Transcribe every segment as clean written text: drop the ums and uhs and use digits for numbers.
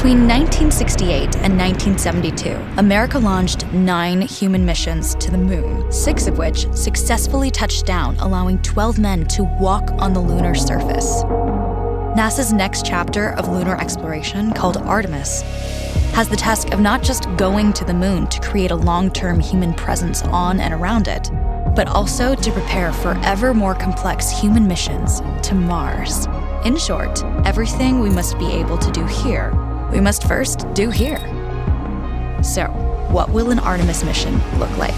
Between 1968 and 1972, America launched 9 human missions to the moon, 6 of which successfully touched down, allowing 12 men to walk on the lunar surface. NASA's next chapter of lunar exploration, called Artemis, has the task of not just going to the moon to create a long-term human presence on and around it, but also to prepare for ever more complex human missions to Mars. In short, everything we must be able to do here, we must first do here. So, what will an Artemis mission look like?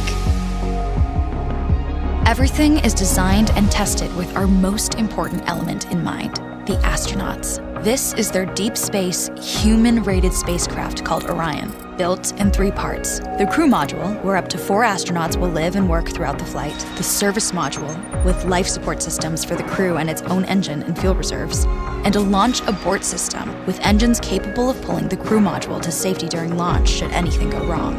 Everything is designed and tested with our most important element in mind, the astronauts. This is their deep space, human-rated spacecraft called Orion, built in 3 parts. The crew module, where up to 4 astronauts will live and work throughout the flight. The service module, with life support systems for the crew and its own engine and fuel reserves. And a launch abort system, with engines capable of pulling the crew module to safety during launch should anything go wrong.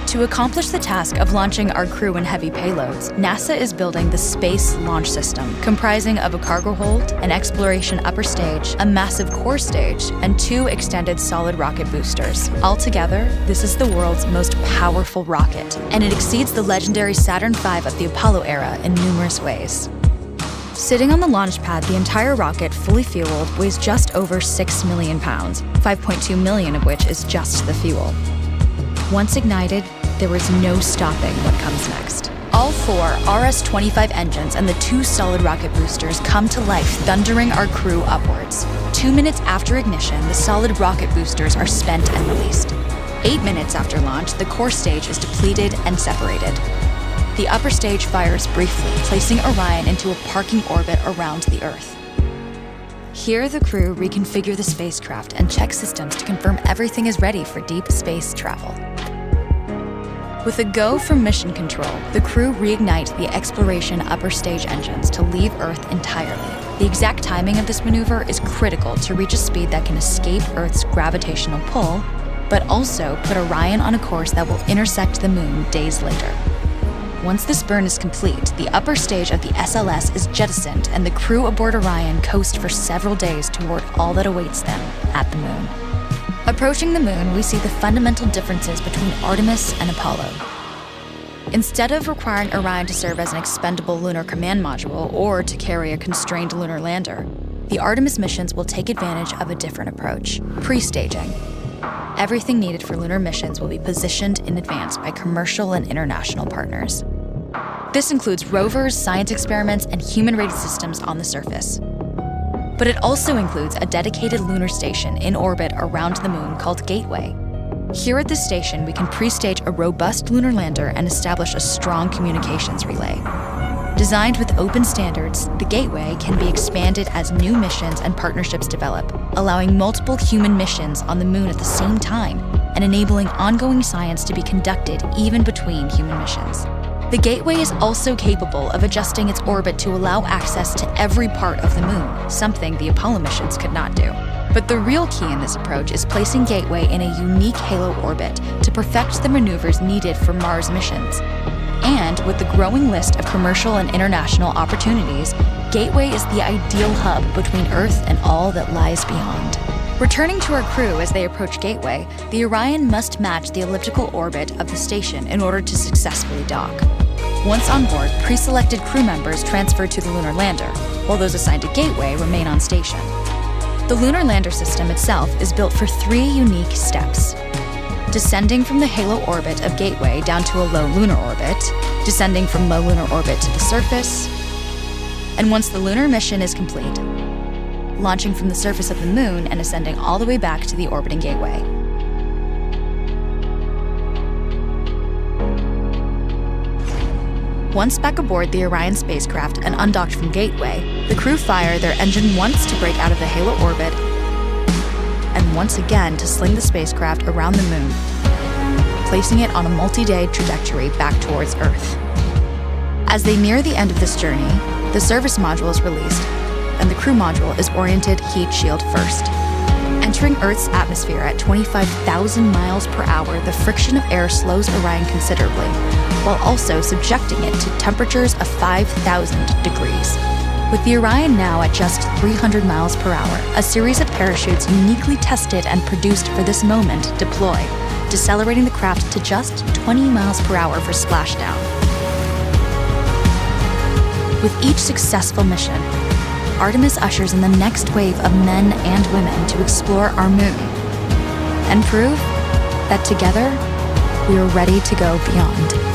To accomplish the task of launching our crew and heavy payloads, NASA is building the Space Launch System, comprising of a cargo hold, an exploration upper stage, a massive core stage, and 2 extended solid rocket boosters. Altogether, this is the world's most powerful rocket, and it exceeds the legendary Saturn V of the Apollo era in numerous ways. Sitting on the launch pad, the entire rocket, fully fueled, weighs just over 6 million pounds, 5.2 million of which is just the fuel. Once ignited, there is no stopping what comes next. All 4 RS-25 engines and the 2 solid rocket boosters come to life, thundering our crew upwards. 2 minutes after ignition, the solid rocket boosters are spent and released. 8 minutes after launch, the core stage is depleted and separated. The upper stage fires briefly, placing Orion into a parking orbit around the Earth. Here, the crew reconfigure the spacecraft and check systems to confirm everything is ready for deep space travel. With a go from mission control, the crew reignite the exploration upper stage engines to leave Earth entirely. The exact timing of this maneuver is critical to reach a speed that can escape Earth's gravitational pull, but also put Orion on a course that will intersect the moon days later. Once this burn is complete, the upper stage of the SLS is jettisoned and the crew aboard Orion coast for several days toward all that awaits them at the moon. Approaching the moon, we see the fundamental differences between Artemis and Apollo. Instead of requiring Orion to serve as an expendable lunar command module or to carry a constrained lunar lander, the Artemis missions will take advantage of a different approach: pre-staging. Everything needed for lunar missions will be positioned in advance by commercial and international partners. This includes rovers, science experiments, and human-rated systems on the surface. But it also includes a dedicated lunar station in orbit around the moon called Gateway. Here at this station, we can pre-stage a robust lunar lander and establish a strong communications relay. Designed with open standards, the Gateway can be expanded as new missions and partnerships develop, allowing multiple human missions on the moon at the same time and enabling ongoing science to be conducted even between human missions. The Gateway is also capable of adjusting its orbit to allow access to every part of the moon, something the Apollo missions could not do. But the real key in this approach is placing Gateway in a unique halo orbit to perfect the maneuvers needed for Mars missions. And with the growing list of commercial and international opportunities, Gateway is the ideal hub between Earth and all that lies beyond. Returning to our crew as they approach Gateway, the Orion must match the elliptical orbit of the station in order to successfully dock. Once on board, pre-selected crew members transfer to the lunar lander, while those assigned to Gateway remain on station. The lunar lander system itself is built for 3 unique steps: descending from the halo orbit of Gateway down to a low lunar orbit, descending from low lunar orbit to the surface, and once the lunar mission is complete, launching from the surface of the moon and ascending all the way back to the orbiting Gateway. Once back aboard the Orion spacecraft and undocked from Gateway, the crew fire their engine once to break out of the halo orbit and once again to sling the spacecraft around the moon, placing it on a multi-day trajectory back towards Earth. As they near the end of this journey, the service module is released, and the crew module is oriented heat shield first. Entering Earth's atmosphere at 25,000 miles per hour, the friction of air slows Orion considerably, while also subjecting it to temperatures of 5,000 degrees. With the Orion now at just 300 miles per hour, a series of parachutes uniquely tested and produced for this moment deploy, decelerating the craft to just 20 miles per hour for splashdown. With each successful mission, Artemis ushers in the next wave of men and women to explore our moon and prove that together we are ready to go beyond.